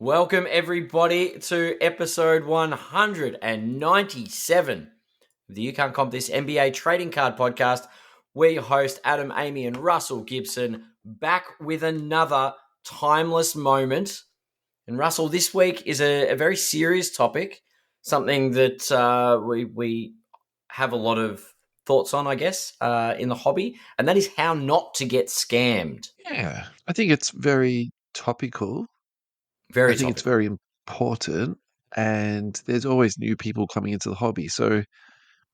Welcome, everybody, to episode 197 of the You Can't Comp This NBA Trading Card Podcast. We're your host, Adam, Amy, and Russell Gibson, back with another timeless moment. And Russell, this week is a very serious topic, something that we have a lot of thoughts on, I guess, in the hobby, and that is how not to get scammed. Yeah, I think it's very topical. I Very think it's topical. very important, and there's always new people coming into the hobby. So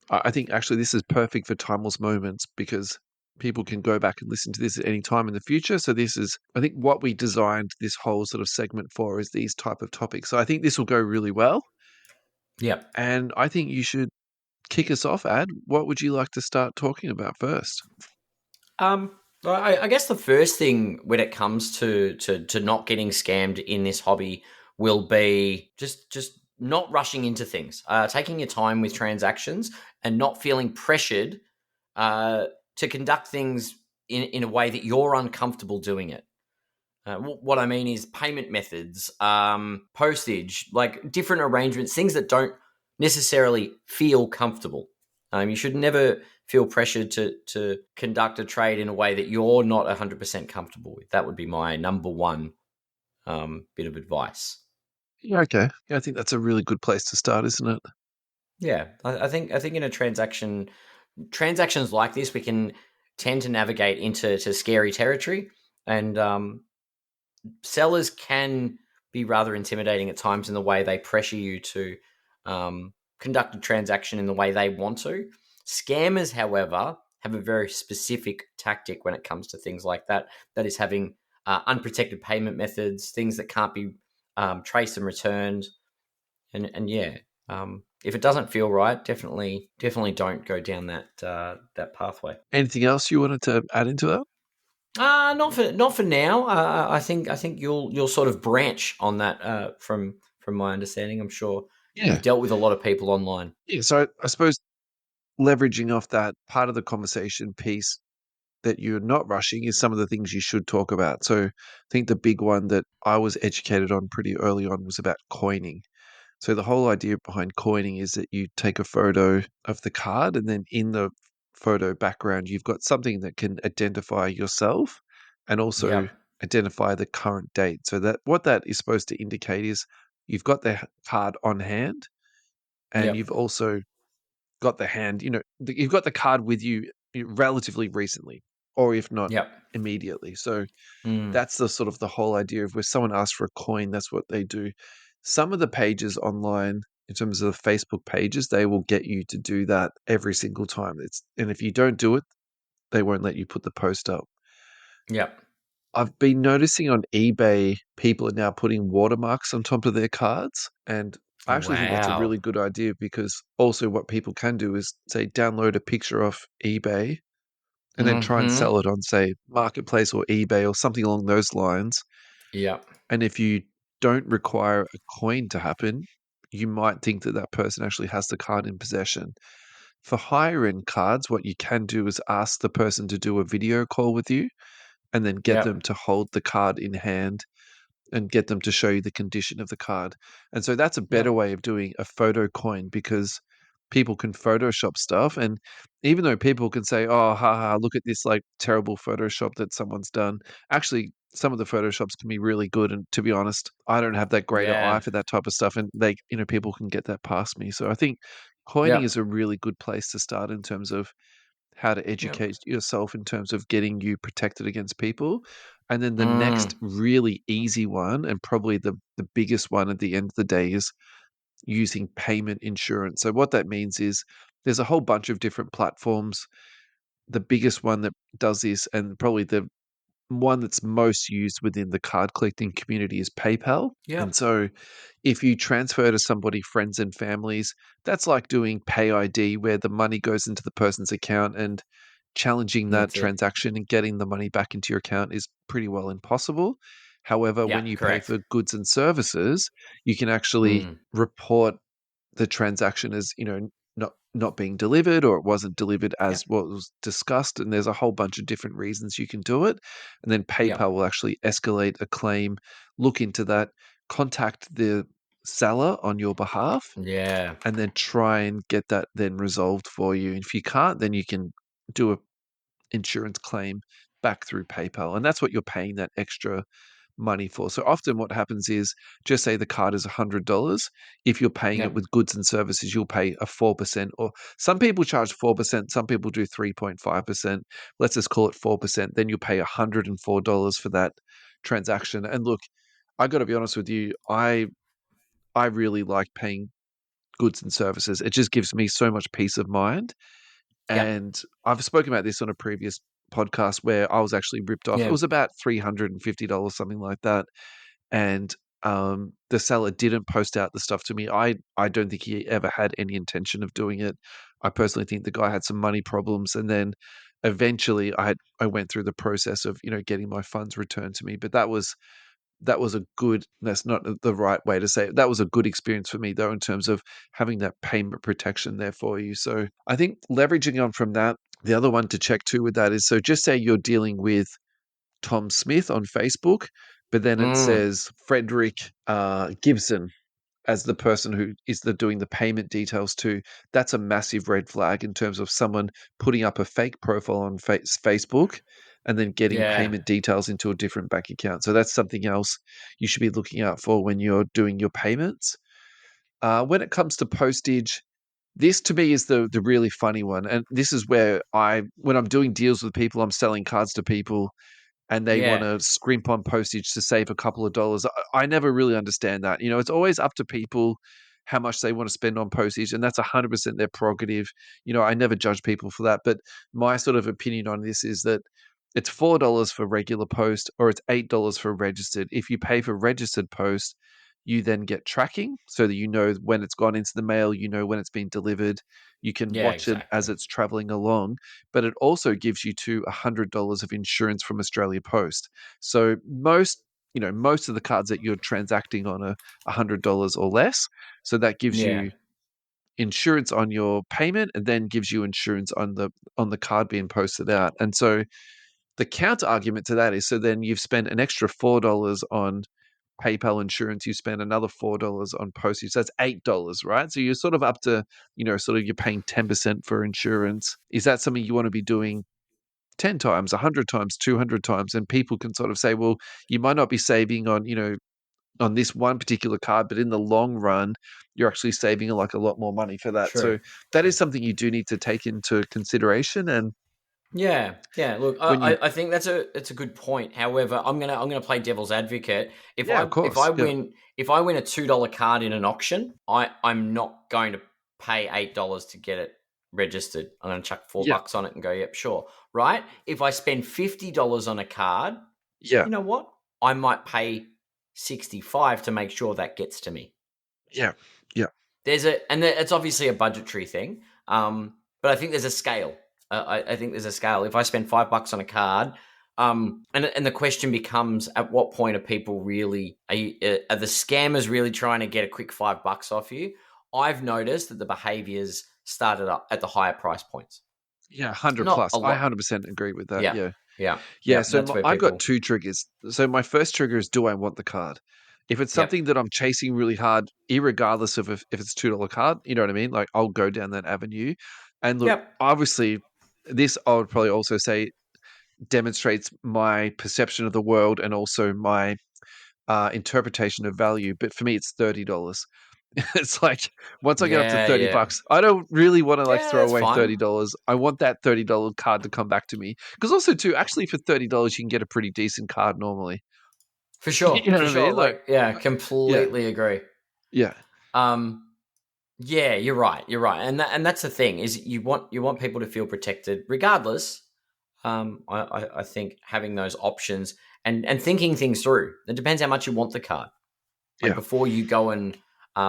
I think actually this is perfect for timeless moments because people can go back and listen to this at any time in the future. So this is, I think, what we designed this whole sort of segment for is these type of topics. So I think this will go really well, Yep. and I think you should kick us off, Ad. What would you like to start talking about first? Well, I guess the first thing when it comes to not getting scammed in this hobby will be just not rushing into things, taking your time with transactions, and not feeling pressured to conduct things in a way that you're uncomfortable doing it. What I mean is payment methods, postage, like different arrangements, things that don't necessarily feel comfortable. You should never feel pressured to conduct a trade in a way that you're not 100% comfortable with. That would be my number one bit of advice. Yeah, okay. Yeah, I think that's a really good place to start, isn't it? Yeah, I think in a transactions like this, we can tend to navigate into scary territory, and sellers can be rather intimidating at times in the way they pressure you to conduct a transaction in the way they want to. Scammers, however, have a very specific tactic when it comes to things like that. That is having unprotected payment methods, things that can't be traced and returned, and yeah. If it doesn't feel right, definitely don't go down that pathway. Anything else you wanted to add into that? Not for now. I think you'll sort of branch on that from my understanding. I'm sure Yeah. you've dealt with a lot of people online. Yeah, so I suppose leveraging off that part of the conversation piece that you're not rushing is some of the things you should talk about. So I think the big one that I was educated on pretty early on was about coining. So the whole idea behind coining is that you take a photo of the card and then in the photo background you've got something that can identify yourself and also Yep, identify the current date. So that what that is supposed to indicate is you've got the card on hand and yep, you've also got the hand, you've got the card with you relatively recently, or if not yep. immediately. So Mm, that's the sort of the whole idea of where someone asks for a coin, that's what they do. Some of the pages online, in terms of the Facebook pages, they will get you to do that every single time. And if you don't do it, they won't let you put the post up. yep. I've been noticing on eBay, people are now putting watermarks on top of their cards. And I actually think that's a Wow. really good idea because also what people can do is, say, download a picture off eBay and then try and Mm-hmm. sell it on, say, Marketplace or eBay or something along those lines. Yep. And if you don't require a coin to happen, you might think that that person actually has the card in possession. For higher end cards, what you can do is ask the person to do a video call with you and then get them Yep. to hold the card in hand and get them to show you the condition of the card. And so that's a better Yep. way of doing a photo coin because people can Photoshop stuff. And even though people can say, oh, haha, look at this like terrible Photoshop that someone's done, actually, some of the Photoshops can be really good. And to be honest, I don't have that great an eye Yeah. for that type of stuff. And people can get that past me. So I think coining is Yep. a really good place to start in terms of how to Yep. educate yourself in terms of getting you protected against people. And then the next Mm. really easy one, and probably the biggest one at the end of the day, is using payment insurance. So, what that means is there's a whole bunch of different platforms. The biggest one that does this, and probably the one that's most used within the card collecting community, is PayPal. And Yep. so if you transfer to somebody, friends and families, that's like doing Pay ID where the money goes into the person's account and challenging that That's it. transaction and getting the money back into your account is pretty well impossible. However, when Yeah. you pay Correct. for goods and services, you can actually Mm. report the transaction as, not being delivered or it wasn't delivered as Yep. what was discussed, and there's a whole bunch of different reasons you can do it, and then PayPal Yep. will actually escalate a claim, look into that, contact the seller on your behalf Yeah. and then try and get that then resolved for you. If you can't, then you can do a insurance claim back through PayPal, and that's what you're paying that extra money for. So often what happens is, just say the card is $100. If you're paying it Yep. with goods and services, you'll pay a 4%, or some people charge 4%, some people do 3.5%. Let's just call it 4%. Then you'll pay $104 for that transaction. And look, I got to be honest with you, I really like paying goods and services. It just gives me so much peace of mind. Yep. And I've spoken about this on a previous podcast where I was actually ripped off. It Yeah. was about $350, something like that. And the seller didn't post out the stuff to me. I don't think he ever had any intention of doing it. I personally think the guy had some money problems, and then eventually I went through the process of getting my funds returned to me. But that was a good, that's not the right way to say it. That was a good experience for me though, in terms of having that payment protection there for you. So I think leveraging on from that, the other one to check too with that is, so just say you're dealing with Tom Smith on Facebook, but then it Mm. says Frederick Gibson as the person who is doing the payment details to. That's a massive red flag in terms of someone putting up a fake profile on Facebook and then getting Yeah. payment details into a different bank account. So that's something else you should be looking out for when you're doing your payments. When it comes to postage, this to me is the really funny one, and this is where when I'm doing deals with people, I'm selling cards to people, and they want Yeah. to scrimp on postage to save a couple of dollars. I never really understand that. It's always up to people how much they want to spend on postage, and that's 100% their prerogative. I never judge people for that. But my sort of opinion on this is that it's $4 for regular post, or it's $8 for registered. If you pay for registered post, you then get tracking so that you know when it's gone into the mail, you know when it's been delivered. You can Yeah. watch it as Exactly. it's traveling along, but it also gives you to $100 of insurance from Australia Post. So most of the cards that you're transacting on are $100 or less. So that gives Yeah. you insurance on your payment, and then gives you insurance on the card being posted out. And so the counter argument to that is, so then you've spent an extra $4 on PayPal insurance, you spend another $4 on postage. That's $8, right? So you're sort of up to, sort of you're paying 10% for insurance. Is that something you want to be doing 10 times, 100 times, 200 times? And people can sort of say, well, you might not be saving on this one particular card, but in the long run, you're actually saving like a lot more money for that. True. So that is True. something you do need to take into consideration. And Yeah, yeah. Look, when you, I think that's a good point. However, I'm gonna play devil's advocate. If yeah, of I if I course. Yeah. win if I win a $2 card in an auction, I'm not going to pay $8 to get it registered. I'm going to chuck four Yeah. bucks on it and go, yep, sure. Right? If I spend $50 on a card, Yeah. you know what? I might pay 65 to make sure that gets to me. Yeah. Yeah. It's obviously a budgetary thing, but I think there's a scale. I think there's a scale. If I spend $5 on a card, and the question becomes, at what point are people really are the scammers really trying to get a quick $5 off you? I've noticed that the behaviors started up at the higher price points. Yeah. 100 Not plus. a I lot. 100% agree with that. Yeah, Yeah. yeah, Yeah, yeah. so That's where I've got people. two triggers. So my first trigger is, do I want the card? If it's Yep, something that I'm chasing really hard, irregardless of if it's $2 card, you know what I mean? Like, I'll go down that avenue. And look, yep, obviously, this I would probably also say demonstrates my perception of the world and also my interpretation of value. But for me, it's $30. It's like, once I get up to yeah, 30 yeah, bucks, I don't really want to like yeah. throw That's away fine $30. I want that $30 card to come back to me. Because also too, actually for $30 you can get a pretty decent card normally. for You sure, know for what I sure. mean? Like, Like, yeah, yeah, completely agree. yeah, Um, Yeah, you're right. You're right, and that's the thing is you want people to feel protected regardless. I think having those options and thinking things through. It depends how much you want the card. Like yeah, before you go and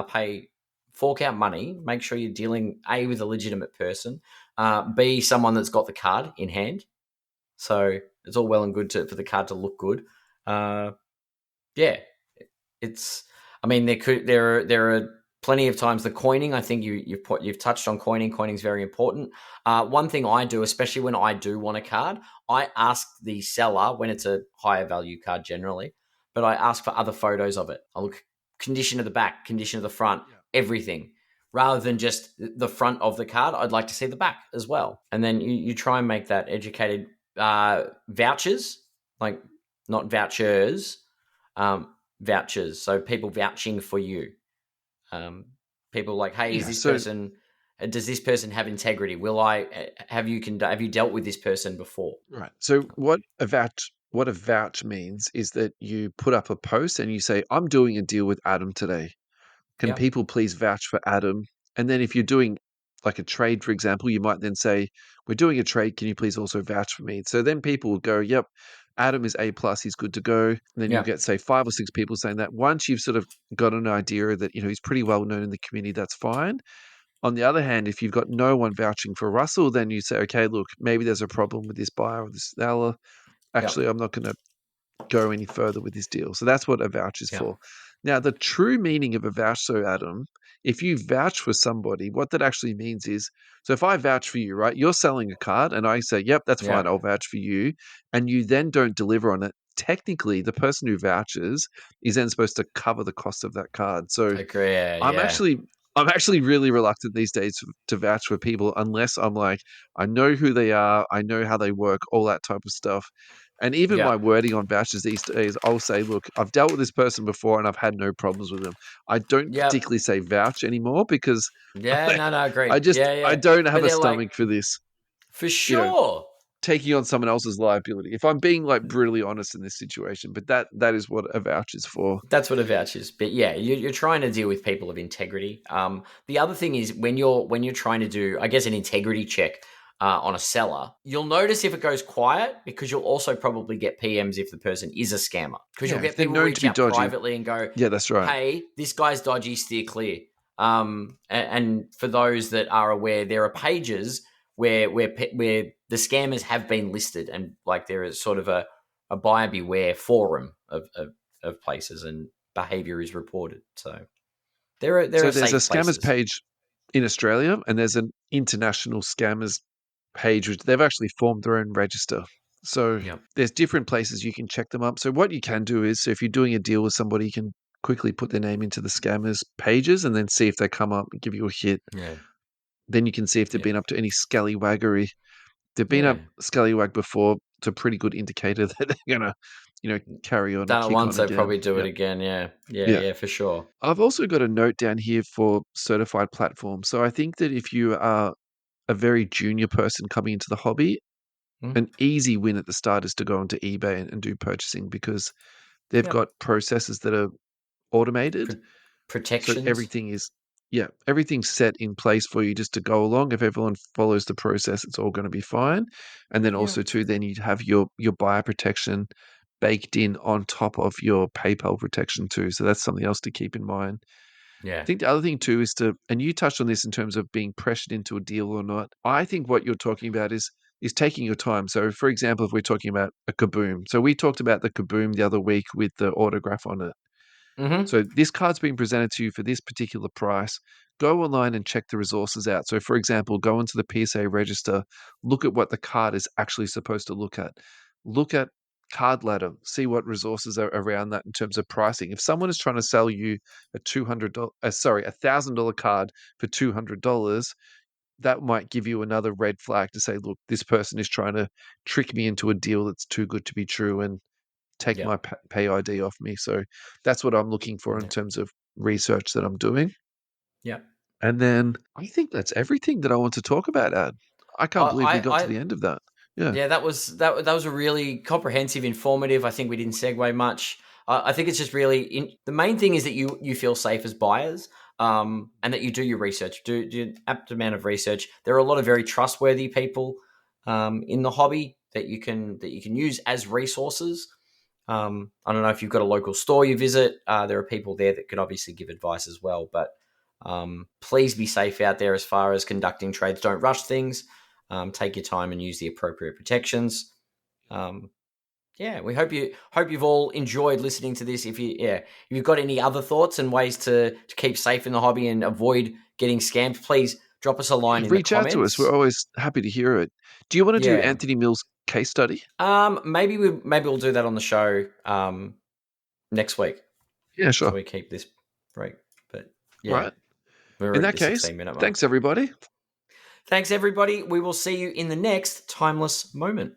pay fork out money, make sure you're dealing a with a legitimate person, b someone that's got the card in hand. So it's all well and good for the card to look good. Uh, yeah, it's. I mean, there are plenty of times the coining. I think you've touched on coining. Coining is very important. One thing I do, especially when I do want a card, I ask the seller when it's a higher value card generally. but I ask for other photos of it. I look condition of the back, condition of the front, Yeah. everything. Rather than just the front of the card, I'd like to see the back as well. And then you try and make that educated vouchers, like not vouchers, vouchers. So people vouching for you. People like, hey, is Yeah. this So person? Does this person have integrity? Will I have you dealt with this person before? right. So what a vouch means is that you put up a post and you say, I'm doing a deal with Adam today. Can Yep. people please vouch for Adam? And then if you're doing like a trade, for example, you might then say, we're doing a trade. Can you please also vouch for me? So then people will go, yep, Adam is A plus. He's good to go. And then you'll Yeah. get, say, 5 or 6 people saying that. Once you've sort of got an idea that, he's pretty well known in the community, that's fine. On the other hand, if you've got no one vouching for Russell, then you say, okay, look, maybe there's a problem with this buyer or this seller. Yep. Actually, I'm not going to go any further with this deal. So that's what a vouch is Yep. for. Now, the true meaning of a vouch, so Adam, if you vouch for somebody, what that actually means is, so if I vouch for you, right, you're selling a card and I say, yep, that's fine, Yeah. I'll vouch for you, and you then don't deliver on it, technically the person who vouches is then supposed to cover the cost of that card. So Agree. Yeah. I'm Yeah. actually I'm actually really reluctant these days to vouch for people unless I'm like, I know who they are, I know how they work, all that type of stuff. And even my Yeah. wording on vouchers these days, I'll say, look, I've dealt with this person before and I've had no problems with them. I don't Yep. particularly say vouch anymore because Yeah. No. No. I Agreed. just Yeah. I Yeah. don't But have a they're like, stomach for this, for you know, sure. taking on someone else's liability. If I'm being like brutally honest in this situation, but that is what a vouch is for. That's what a voucher is. But yeah, you're trying to deal with people of integrity. The other thing is when you're trying to do, I guess, an integrity check on a seller, you'll notice if it goes quiet because you'll also probably get PMs if the person is a scammer because you'll Yeah, if get they're people known to reach be out dodgy. privately and go, Yeah, that's right. "Hey, this guy's dodgy. Steer clear." And for those that are aware, there are pages where the scammers have been listed, and like there is sort of a buyer beware forum of places, and behavior is reported. So there So are there's a safe scammers places. page in Australia, and there's an international scammers page, which they've actually formed their own register. So Yep. there's different places you can check them up. So what you can do is, so if you're doing a deal with somebody, you can quickly put their name into the scammers pages and then see if they come up and give you a hit. Yeah. Then you can see if they've Yeah. been up to any scallywaggery. They've been Yeah. up scallywag before. It's a pretty good indicator that they're gonna, carry on and Done it kick once, on they again. probably do it Yeah. again. Yeah. Yeah. Yeah. Yeah. For sure. I've also got a note down here for certified platforms. So I think that if you are a very junior person coming into the hobby, Mm. an easy win at the start is to go onto eBay and do purchasing because they've Yep. got processes that are automated. Pro- So protections. everything is, yeah, everything's set in place for you just to go along. If everyone follows the process, it's all going to be fine. And then Yeah. also too, then you have your buyer protection baked in on top of your PayPal protection too. So that's something else to keep in mind. I Yeah. think the other thing too is to, and you touched on this in terms of being pressured into a deal or not. I think what you're talking about is taking your time. So, for example, if we're talking about a kaboom, so we talked about the kaboom the other week with the autograph on it. Mm-hmm. So this card's been presented to you for this particular price. Go online and check the resources out. So, for example, go into the PSA register, look at what the card is actually supposed to look at. Look at card ladder, see what resources are around that in terms of pricing. If someone is trying to sell you a $200, $1,000 card for $200, that might give you another red flag to say, look, this person is trying to trick me into a deal that's too good to be true and take my Yep. pay ID off me. So that's what I'm looking for in Yep. terms of research that I'm doing. Yep. And then I think that's everything that I want to talk about, Ad. I can't believe we got to I the end of that. Yeah. Yeah, that was a really comprehensive, informative. I think we didn't segue much. I think it's just really the main thing is that you feel safe as buyers, and that you do your research, do an apt amount of research. There are a lot of very trustworthy people in the hobby that you can use as resources. I don't know if you've got a local store you visit. There are people there that could obviously give advice as well. But please be safe out there as far as conducting trades. Don't rush things. Take your time and use the appropriate protections. Um, yeah, we hope you've all enjoyed listening to this. If you've got any other thoughts and ways to keep safe in the hobby and avoid getting scammed, please drop us a Yeah. line in the Reach out to us. We're comments. always happy to hear it. Do you want to do Yeah. Anthony Mill's case study? Maybe we'll do that on the show. next week Yeah, after sure. we keep this break. But All yeah, right. we're In already at that the case, 16-minute mark. thanks everybody. Thanks, everybody. We will see you in the next timeless moment.